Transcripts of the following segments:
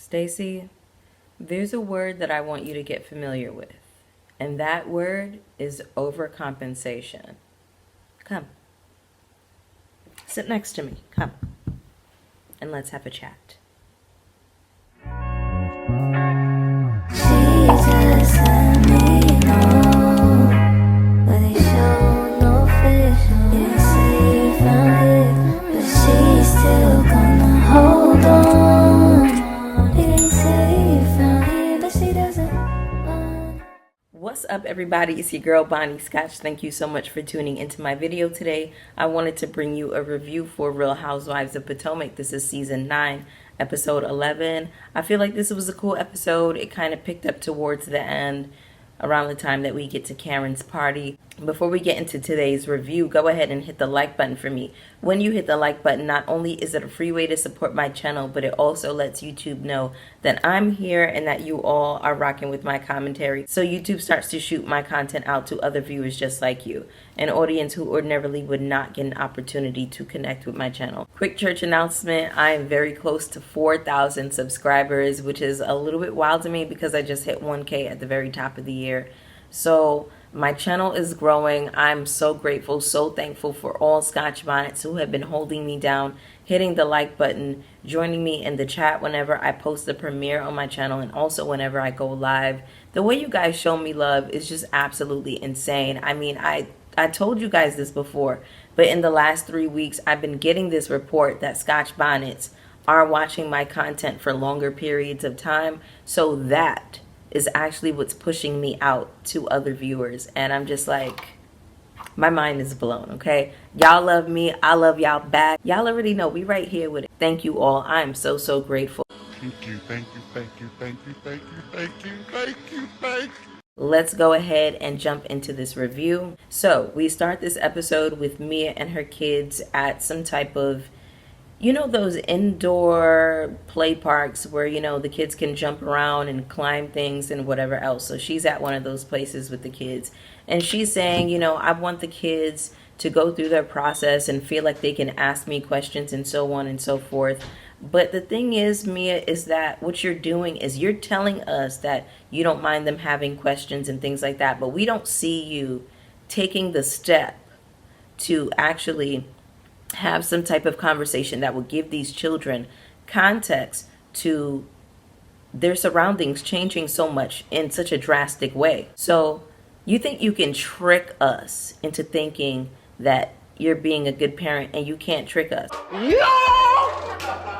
Stacy, there's a word that I want you to get familiar with, and that word is overcompensation. Come, sit next to me. Come, and let's have a chat. What's up, everybody? It's your girl Bonnie Scotch. Thank you so much for tuning into my video today. I wanted to bring you a review for Real Housewives of Potomac. This is season 9, episode 11. I feel like this was a cool episode. It kind of picked up towards the end, around the time that we get to Karen's party. Before we get into today's review, go ahead and hit the like button for me. When you hit the like button, not only is it a free way to support my channel, but it also lets YouTube know that I'm here and that you all are rocking with my commentary. So YouTube starts to shoot my content out to other viewers just like you, an audience who ordinarily would not get an opportunity to connect with my channel. Quick church announcement, I am very close to 4,000 subscribers, which is a little bit wild to me because I just hit 1K at the very top of the year. So my channel is growing. I'm so grateful, so thankful for all Scotch Bonnets who have been holding me down, hitting the like button, joining me in the chat whenever I post the premiere on my channel, and also whenever I go live. The way you guys show me love is just absolutely insane. I mean, I told you guys this before, but in the last 3 weeks, I've been getting this report that Scotch Bonnets are watching my content for longer periods of time. So that is actually what's pushing me out to other viewers, and I'm just like, my mind is blown. Okay, y'all love me, I love y'all back. Y'all already know we right here with it. Thank you all. I am so grateful. Thank you, thank you, thank you, thank you, thank you, thank you, thank you, thank you. Let's go ahead and jump into this review. So we start this episode with Mia and her kids at some type of, you know, those indoor play parks where, you know, the kids can jump around and climb things and whatever else. So she's at one of those places with the kids. And she's saying, you know, I want the kids to go through their process and feel like they can ask me questions and so on and so forth. But the thing is, Mia, is that what you're doing is you're telling us that you don't mind them having questions and things like that. But we don't see you taking the step to actually have some type of conversation that will give these children context to their surroundings changing so much in such a drastic way. So you think you can trick us into thinking that you're being a good parent, and you can't trick us. You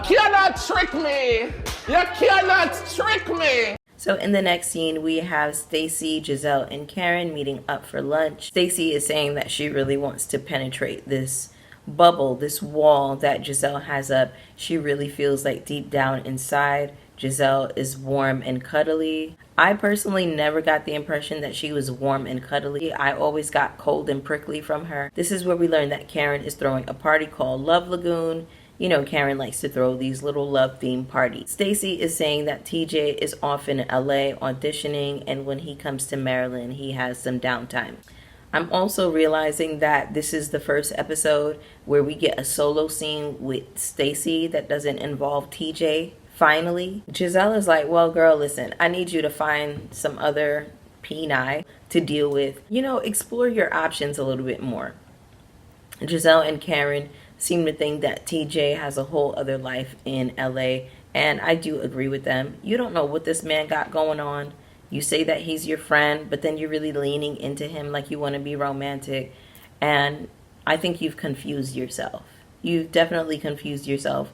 cannot trick me. You cannot trick me. So in the next scene, we have Stacy, Gizelle, and Karen meeting up for lunch. Stacy is saying that she really wants to penetrate this bubble, this wall that Gizelle has up. She really feels like deep down inside, Gizelle is warm and cuddly. I personally never got the impression that she was warm and cuddly. I always got cold and prickly from her. This is where we learn that Karen is throwing a party called Love Lagoon. You know, Karen likes to throw these little love-themed parties. Stacy is saying that TJ is off in LA auditioning, and when he comes to Maryland, he has some downtime. I'm also realizing that this is the first episode where we get a solo scene with Stacy that doesn't involve TJ. Finally, Gizelle is like, well, girl, listen, I need you to find some other peni to deal with. You know, explore your options a little bit more. Gizelle and Karen seem to think that TJ has a whole other life in LA, and I do agree with them. You don't know what this man got going on. You say that he's your friend, but then you're really leaning into him like you want to be romantic. And I think you've confused yourself. You've definitely confused yourself.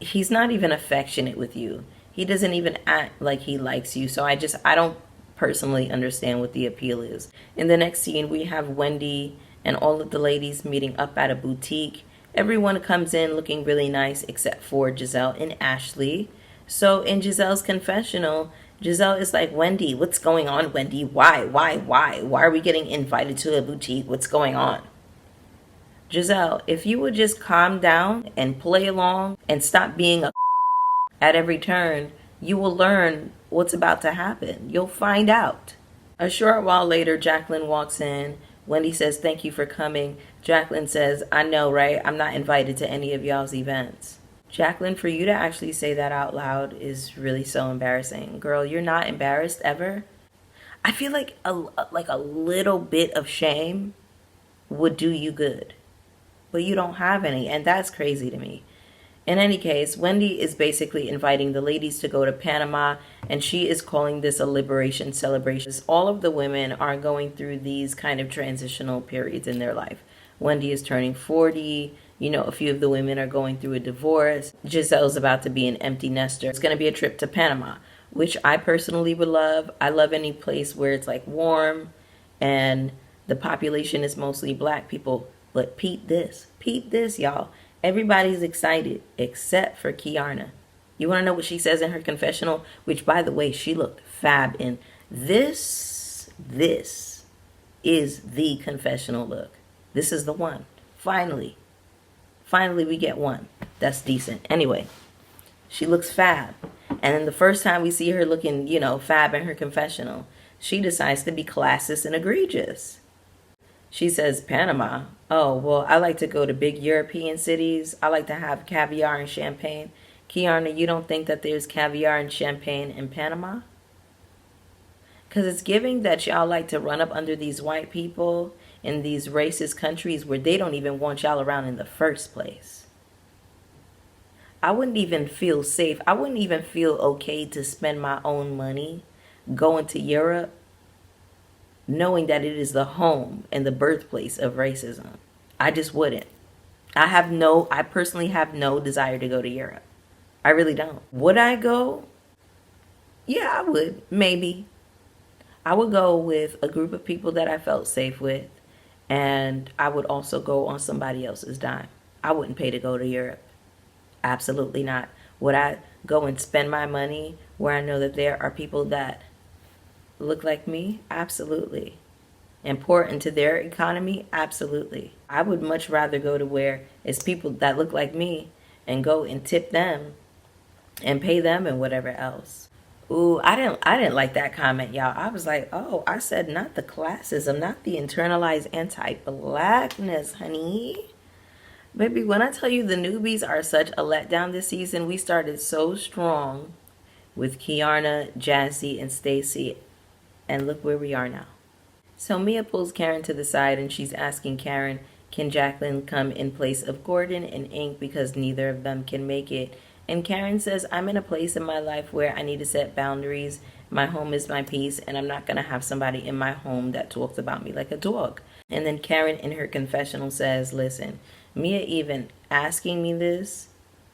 He's not even affectionate with you. He doesn't even act like he likes you. So I don't personally understand what the appeal is. In the next scene, we have Wendy and all of the ladies meeting up at a boutique. Everyone comes in looking really nice except for Gizelle and Ashley. So in Gizelle's confessional, Gizelle is like, Wendy, what's going on, Wendy? Why? Why are we getting invited to a boutique? What's going on? Gizelle, if you would just calm down and play along and stop being a at every turn, you will learn what's about to happen. You'll find out. A short while later, Jacqueline walks in. Wendy says, thank you for coming. Jacqueline says, I know, right? I'm not invited to any of y'all's events. Jacqueline, for you to actually say that out loud is really so embarrassing. Girl, you're not embarrassed ever? I feel like a little bit of shame would do you good. But you don't have any, and that's crazy to me. In any case, Wendy is basically inviting the ladies to go to Panama, and she is calling this a liberation celebration. All of the women are going through these kind of transitional periods in their life. Wendy is turning 40. You know, a few of the women are going through a divorce. Giselle's about to be an empty nester. It's going to be a trip to Panama, which I personally would love. I love any place where it's like warm and the population is mostly black people. But peep this, y'all. Everybody's excited except for Kiana. You want to know what she says in her confessional? Which, by the way, she looked fab in. This is the confessional look. This is the one. Finally we get one that's decent. Anyway, she looks fab. And then the first time we see her looking, fab in her confessional, she decides to be classist and egregious. She says, Panama. Oh, well, I like to go to big European cities. I like to have caviar and champagne. Kiana, you don't think that there's caviar and champagne in Panama? Because it's giving that y'all like to run up under these white people in these racist countries where they don't even want y'all around in the first place. I wouldn't even feel safe. I wouldn't even feel okay to spend my own money going to Europe, knowing that it is the home and the birthplace of racism. I just wouldn't. I personally have no desire to go to Europe. I really don't. Would I go? Yeah, I would. Maybe. I would go with a group of people that I felt safe with, and I would also go on somebody else's dime. I wouldn't pay to go to Europe. Absolutely not. Would I go and spend my money where I know that there are people that look like me? Absolutely. And pour into their economy? Absolutely. I would much rather go to where it's people that look like me and go and tip them and pay them and whatever else. Ooh, I didn't like that comment, y'all. I was like, oh, I said not the classism, not the internalized anti-blackness, honey. Baby, when I tell you the newbies are such a letdown this season, we started so strong with Kiana, Jazzy, and Stacy. And look where we are now. So Mia pulls Karen to the side and she's asking Karen, can Jacqueline come in place of Gordon and Ink because neither of them can make it? And Karen says, I'm in a place in my life where I need to set boundaries. My home is my peace, and I'm not going to have somebody in my home that talks about me like a dog. And then Karen in her confessional says, listen, Mia even asking me this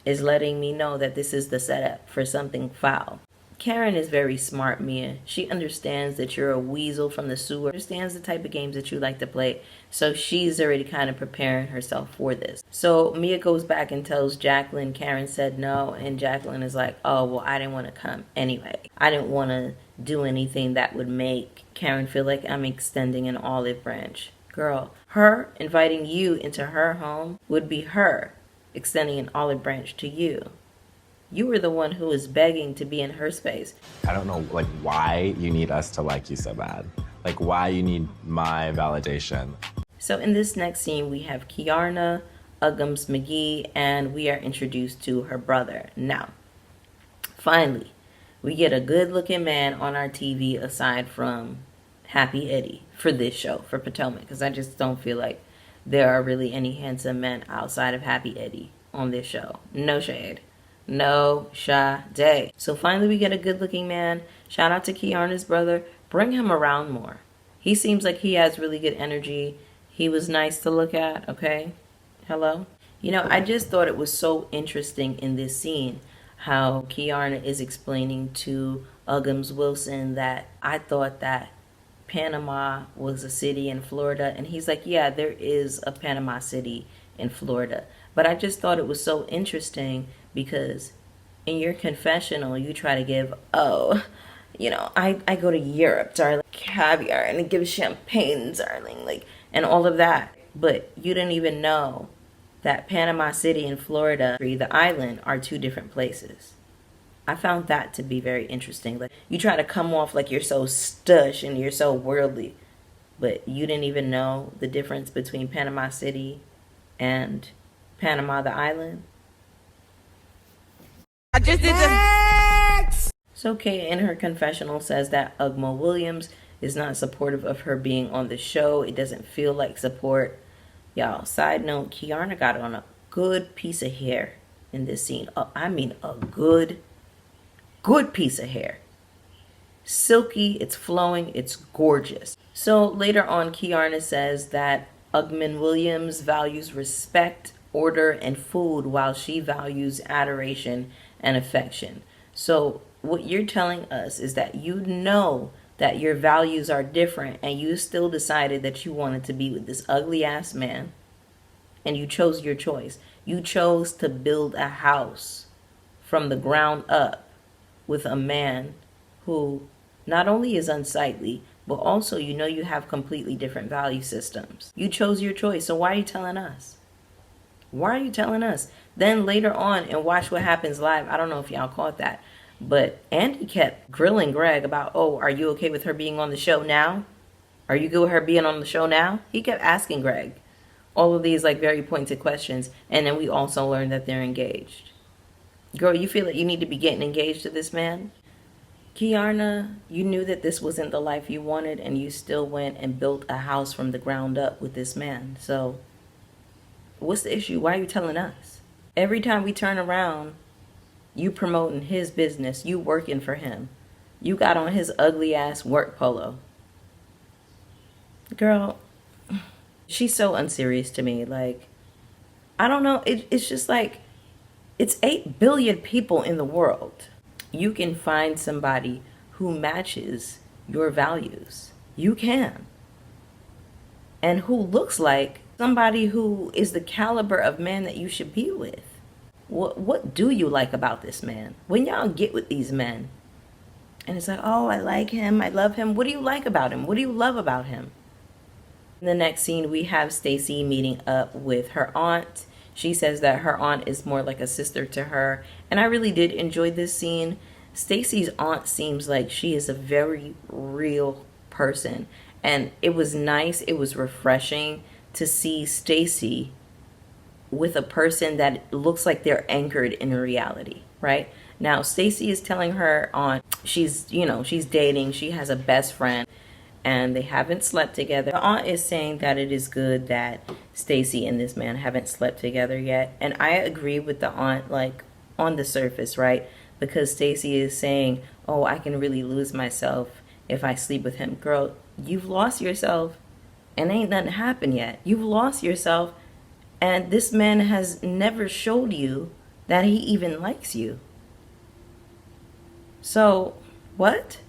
is letting me know that this is the setup for something foul. Karen is very smart, Mia. She understands that you're a weasel from the sewer, understands the type of games that you like to play, so she's already kind of preparing herself for this. So Mia goes back and tells Jacqueline Karen said no, and Jacqueline is like, oh, well, I didn't want to come anyway. I didn't want to do anything that would make Karen feel like I'm extending an olive branch. Girl, her inviting you into her home would be her extending an olive branch to you. You were the one who was begging to be in her space. I don't know, why you need us to like you so bad. Why you need my validation. So in this next scene, we have Kiana, Uggums McGee, and we are introduced to her brother. Now, finally, we get a good-looking man on our TV aside from Happy Eddie for this show, for Potomac, because I just don't feel like there are really any handsome men outside of Happy Eddie on this show. No shade. No shade. So finally we get a good looking man. Shout out to Kiana's brother. Bring him around more. He seems like he has really good energy. He was nice to look at, okay? Hello? I just thought it was so interesting in this scene how Kiana is explaining to Uggums Wilson that I thought that Panama was a city in Florida. And he's like, yeah, there is a Panama City in Florida. But I just thought it was so interesting because in your confessional, you try to give, I go to Europe, darling, caviar, and I give champagne, darling, and all of that. But you didn't even know that Panama City and Florida, the island, are two different places. I found that to be very interesting. You try to come off like you're so stush and you're so worldly, but you didn't even know the difference between Panama City and Panama, the island. just did the... So Kay in her confessional says that Ugmo Williams is not supportive of her being on the show. It doesn't feel like support. Y'all, side note, Kiana got on a good piece of hair in this scene. I mean a good piece of hair. Silky, it's flowing, it's gorgeous. So later on, Kiana says that Ugman Williams values respect, order, and food while she values adoration and affection. So what you're telling us is that you know that your values are different and you still decided that you wanted to be with this ugly ass man, and you chose your choice. You chose to build a house from the ground up with a man who not only is unsightly, but also you know you have completely different value systems. You chose your choice, so why are you telling us? Why are you telling us? Then later on in Watch What Happens Live, I don't know if y'all caught that, but Andy kept grilling Greg about, oh, are you okay with her being on the show now? Are you good with her being on the show now? He kept asking Greg all of these like very pointed questions, and then we also learned that they're engaged. Girl, you feel like you need to be getting engaged to this man? Kiana, you knew that this wasn't the life you wanted, and you still went and built a house from the ground up with this man. So what's the issue? Why are you telling us? Every time we turn around, you promoting his business, you working for him. You got on his ugly ass work polo. Girl, she's so unserious to me. Like, I don't know. It's just like, it's 8 billion people in the world. You can find somebody who matches your values. You can. And who looks like somebody who is the caliber of man that you should be with. What do you like about this man? When y'all get with these men, and it's like, oh, I like him, I love him. What do you like about him? What do you love about him? In the next scene, we have Stacy meeting up with her aunt. She says that her aunt is more like a sister to her. And I really did enjoy this scene. Stacy's aunt seems like she is a very real person. And it was nice, it was refreshing to see Stacy with a person that looks like they're anchored in reality, right? Now, Stacy is telling her aunt she's dating, she has a best friend, and they haven't slept together. The aunt is saying that it is good that Stacy and this man haven't slept together yet. And I agree with the aunt, like, on the surface, right? Because Stacy is saying, oh, I can really lose myself if I sleep with him. Girl, you've lost yourself and ain't nothing happened yet. You've lost yourself, and this man has never showed you that he even likes you. So, what?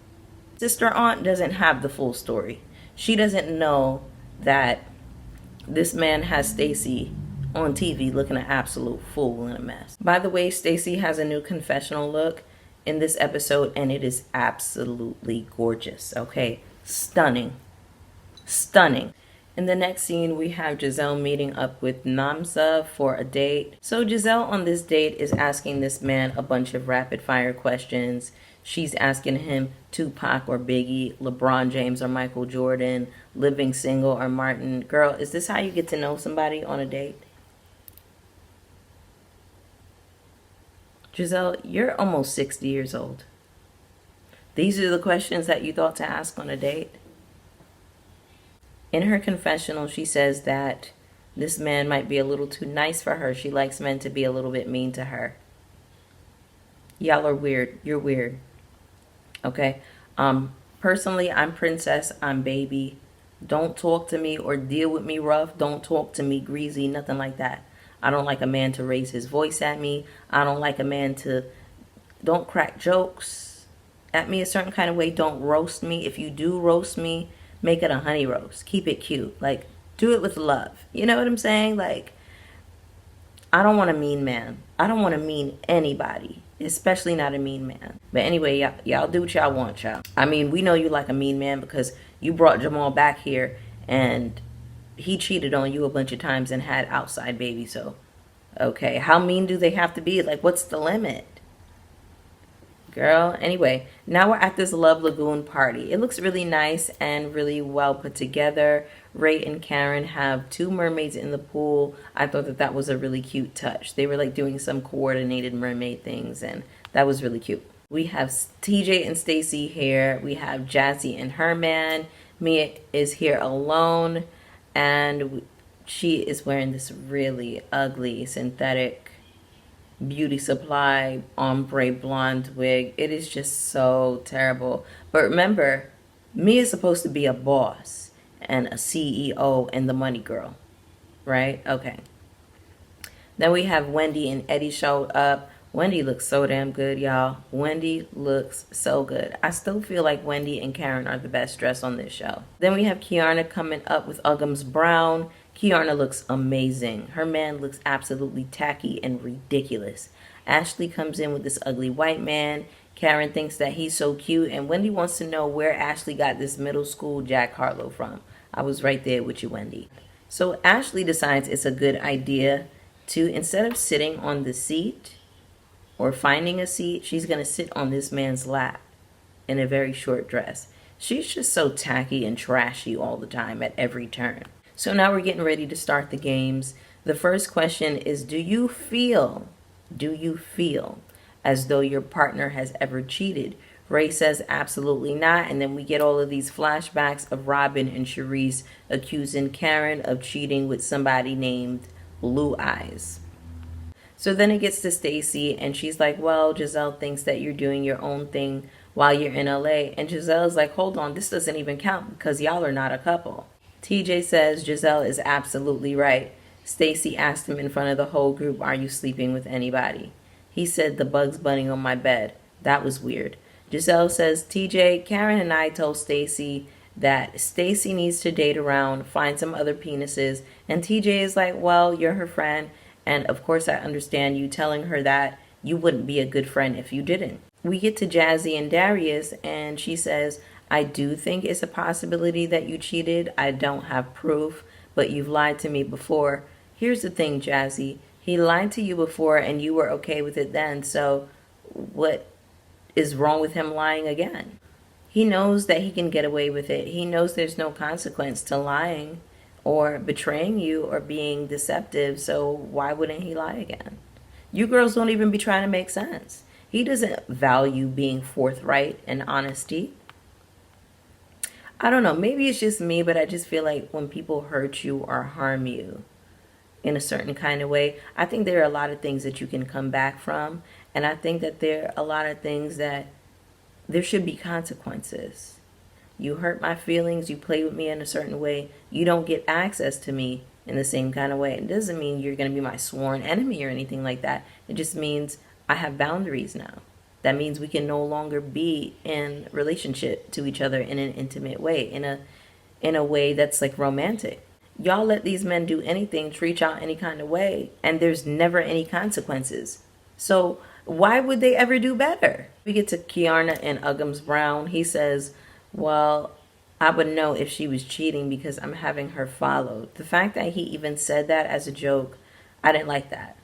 Sister aunt doesn't have the full story. She doesn't know that this man has Stacy on TV looking an absolute fool and a mess. By the way, Stacy has a new confessional look in this episode, and it is absolutely gorgeous, okay? Stunning. Stunning. In the next scene, we have Gizelle meeting up with Namza for a date. So Gizelle on this date is asking this man a bunch of rapid fire questions. She's asking him Tupac or Biggie, LeBron James or Michael Jordan, living single or Martin. Girl, is this how you get to know somebody on a date? Gizelle, you're almost 60 years old. These are the questions that you thought to ask on a date? In her confessional, she says that this man might be a little too nice for her. She likes men to be a little bit mean to her. Y'all are weird. You're weird. Okay? Personally, I'm princess. I'm baby. Don't talk to me or deal with me rough. Don't talk to me greasy. Nothing like that. I don't like a man to raise his voice at me. I don't like a man to... Don't crack jokes at me a certain kind of way. Don't roast me. If you do roast me, make it a honey roast. Keep it cute. Like, do it with love. You know what I'm saying? Like, I don't want a mean man. I don't want to mean anybody, especially not a mean man. But anyway, y'all do what y'all want, y'all. I mean, we know you like a mean man because you brought Jamal back here and he cheated on you a bunch of times and had outside babies. So, okay, how mean do they have to be? Like, what's the limit? Girl, anyway, now we're at this Love Lagoon party. It looks really nice and really well put together. Ray and Karen have 2 mermaids in the pool. I thought that was a really cute touch. They were like doing some coordinated mermaid things, and That was really cute. We have TJ and Stacy here. We have Jazzy and her man. Mia is here alone, and she is wearing this really ugly synthetic beauty supply ombre blonde wig. It is just so terrible. But remember, Mia's supposed to be a boss and a CEO and the money girl, right? Okay. Then we have Wendy and Eddie showed up. Wendy looks so damn good, y'all. Wendy looks so good. I still feel like Wendy and Karen are the best dressed on this show. Then we have Kiana coming up with Uggams Brown. Kiana looks amazing. Her man looks absolutely tacky and ridiculous. Ashley comes in with this ugly white man. Karen thinks that he's so cute, and Wendy wants to know where Ashley got this middle school Jack Harlow from. I was right there with you, Wendy. So Ashley decides it's a good idea to, instead of sitting on the seat or finding a seat, she's going to sit on this man's lap in a very short dress. She's just so tacky and trashy all the time at every turn. So now we're getting ready to start the games. The first question is, do you feel as though your partner has ever cheated? Ray says absolutely not, and then we get all of these flashbacks of Robin and Charisse accusing Karen of cheating with somebody named Blue Eyes. So then it gets to Stacy, and she's like, well, Gizelle thinks that you're doing your own thing while you're in LA. And Giselle's like, hold on, this doesn't even count because y'all are not a couple. TJ says Gizelle is absolutely right. Stacy asked him in front of the whole group, are you sleeping with anybody? He said the Bugs Bunny on my bed. That was weird. Gizelle says, TJ, Karen and I told Stacy that Stacy needs to date around, find some other penises. And TJ is like, well, you're her friend. And of course I understand you telling her that. You wouldn't be a good friend if you didn't. We get to Jazzy and Darius, and she says, I do think it's a possibility that you cheated. I don't have proof, but you've lied to me before. Here's the thing, Jazzy. He lied to you before and you were okay with it then. So what is wrong with him lying again? He knows that he can get away with it. He knows there's no consequence to lying or betraying you or being deceptive. So why wouldn't he lie again? You girls don't even be trying to make sense. He doesn't value being forthright and honesty. I don't know, maybe it's just me, but I just feel like when people hurt you or harm you in a certain kind of way, I think there are a lot of things that you can come back from. And I think that there are a lot of things that there should be consequences. You hurt my feelings, you play with me in a certain way, you don't get access to me in the same kind of way. It doesn't mean you're going to be my sworn enemy or anything like that. It just means I have boundaries now. That means we can no longer be in relationship to each other in an intimate way, in a way that's like romantic. Y'all let these men do anything, treat y'all any kind of way, and there's never any consequences. So why would they ever do better? We get to Kiana and Uggams Brown. He says, well, I would know if she was cheating because I'm having her followed. The fact that he even said that as a joke, I didn't like that.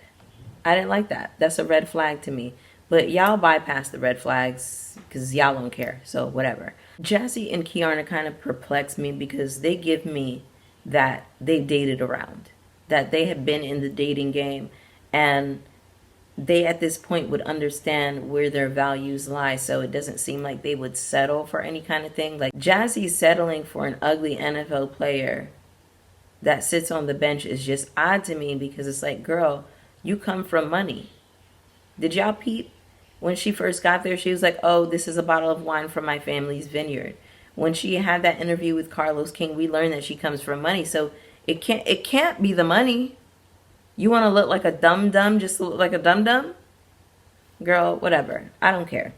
I didn't like that. That's a red flag to me. But y'all bypass the red flags because y'all don't care. So whatever. Jazzy and Kiana kind of perplex me because they give me that they dated around. That they have been in the dating game. And they at this point would understand where their values lie. So it doesn't seem like they would settle for any kind of thing. Like Jazzy settling for an ugly NFL player that sits on the bench is just odd to me because it's like, girl, you come from money. Did y'all peep? When she first got there, she was like, oh, this is a bottle of wine from my family's vineyard. When she had that interview with Carlos King, we learned that she comes from money. So it can't be the money. You want to look like a dum-dum, just to look like a dum-dum? Girl, whatever. I don't care.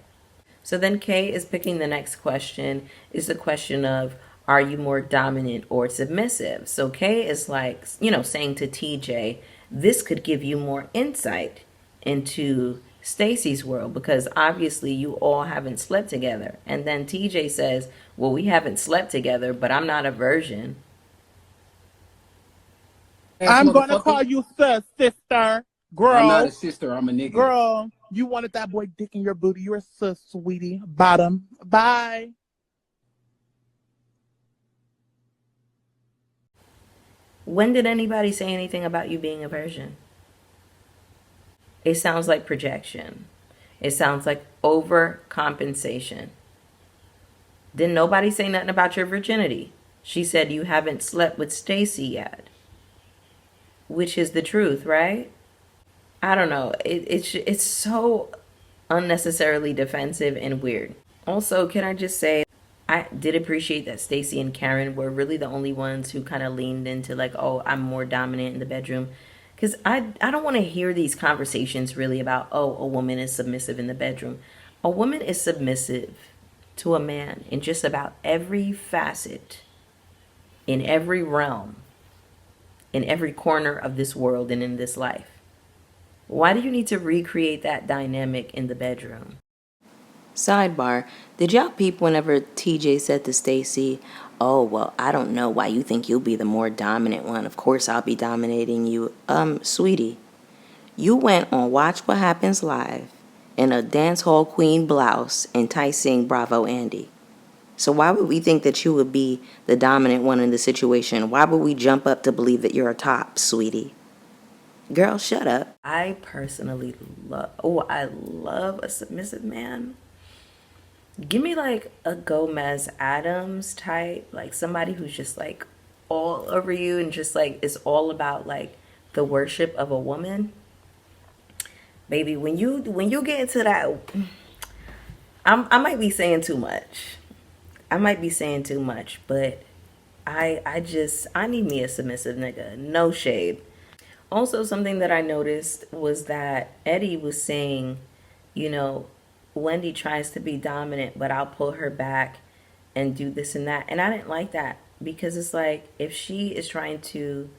So then Kay is picking the next question. Is the question of, are you more dominant or submissive? So Kay is like, saying to TJ, this could give you more insight into Stacy's world because obviously you all haven't slept together. And then TJ says, well, we haven't slept together, but I'm not a virgin. I'm gonna call you sister. Girl. I'm not a sister, I'm a nigga. Girl, you wanted that boy dick in your booty. You're a sis, sweetie. Bottom. Bye. When did anybody say anything about you being a virgin? It sounds like projection. It sounds like overcompensation. Didn't nobody say nothing about your virginity? She said you haven't slept with Stacy yet, which is the truth, right? I don't know. It's so unnecessarily defensive and weird. Also, can I just say, I did appreciate that Stacy and Karen were really the only ones who kind of leaned into like, oh, I'm more dominant in the bedroom. Because I don't want to hear these conversations really about, oh, a woman is submissive in the bedroom. A woman is submissive to a man in just about every facet, in every realm, in every corner of this world and in this life. Why do you need to recreate that dynamic in the bedroom? Sidebar, did y'all peep whenever TJ said to Stacy, oh, well, I don't know why you think you'll be the more dominant one. Of course I'll be dominating you. Sweetie, you went on Watch What Happens Live in a dancehall queen blouse enticing Bravo Andy. So why would we think that you would be the dominant one in the situation? Why would we jump up to believe that you're a top, sweetie? Girl, shut up. I personally I love a submissive man. Give me like a Gomez Adams type, like somebody who's just like all over you and just like is all about like the worship of a woman. Baby, when you get into that, I might be saying too much. But I need me a submissive nigga. No shade. Also, something that I noticed was that Eddie was saying, you know, Wendy tries to be dominant, but I'll pull her back and do this and that. And I didn't like that because it's like if she is trying to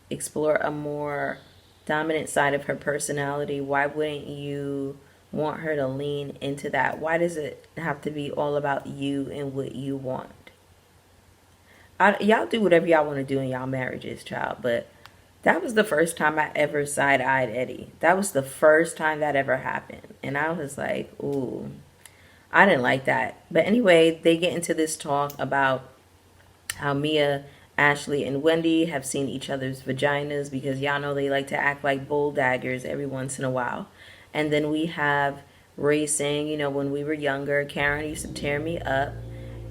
explore a more dominant side of her personality, why wouldn't you want her to lean into that? Why does it have to be all about you and what you want? Y'all do whatever y'all want to do in y'all marriages, child, but that was the first time I ever side-eyed Eddie. That was the first time that ever happened. And I was like, ooh, I didn't like that. But anyway, they get into this talk about how Mia, Ashley, and Wendy have seen each other's vaginas because y'all know they like to act like bull daggers every once in a while. And then we have Ray saying, you know, when we were younger, Karen used to tear me up.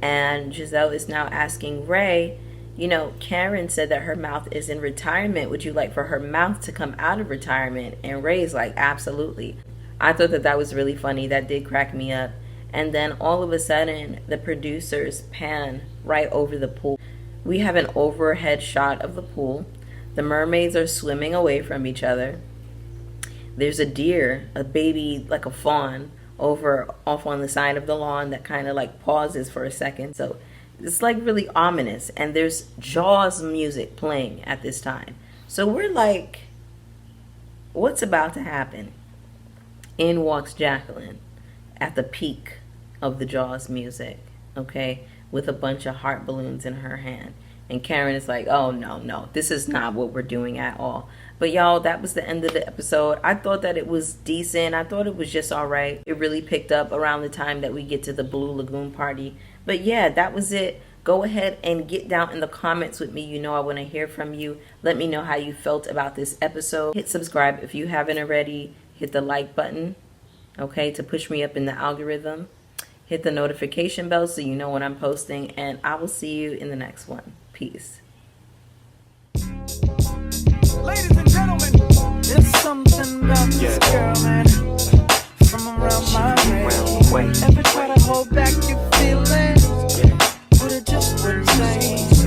And Gizelle is now asking Ray, you know, Karen said that her mouth is in retirement. Would you like for her mouth to come out of retirement? And Ray's like, absolutely. I thought that was really funny. That did crack me up. And then all of a sudden, the producers pan right over the pool. We have an overhead shot of the pool. The mermaids are swimming away from each other. There's a deer, a baby, like a fawn, off on the side of the lawn that kind of like pauses for a second. So it's like really ominous, and there's Jaws music playing at this time. So we're like, what's about to happen? In walks Jacqueline at the peak of the Jaws music, okay, with a bunch of heart balloons in her hand. And Karen is like, oh, no, this is not what we're doing at all. But y'all, that was the end of the episode. I thought that it was decent. I thought it was just all right. It really picked up around the time that we get to the Blue Lagoon party. But yeah, that was it. Go ahead and get down in the comments with me. You know I want to hear from you. Let me know how you felt about this episode. Hit subscribe if you haven't already. Hit the like button, okay, to push me up in the algorithm. Hit the notification bell so you know when I'm posting. And I will see you in the next one. Peace. Ladies and gentlemen, there's something about this girl, man, from around my way. Ever try to hold back your feelings, but it just wouldn't change.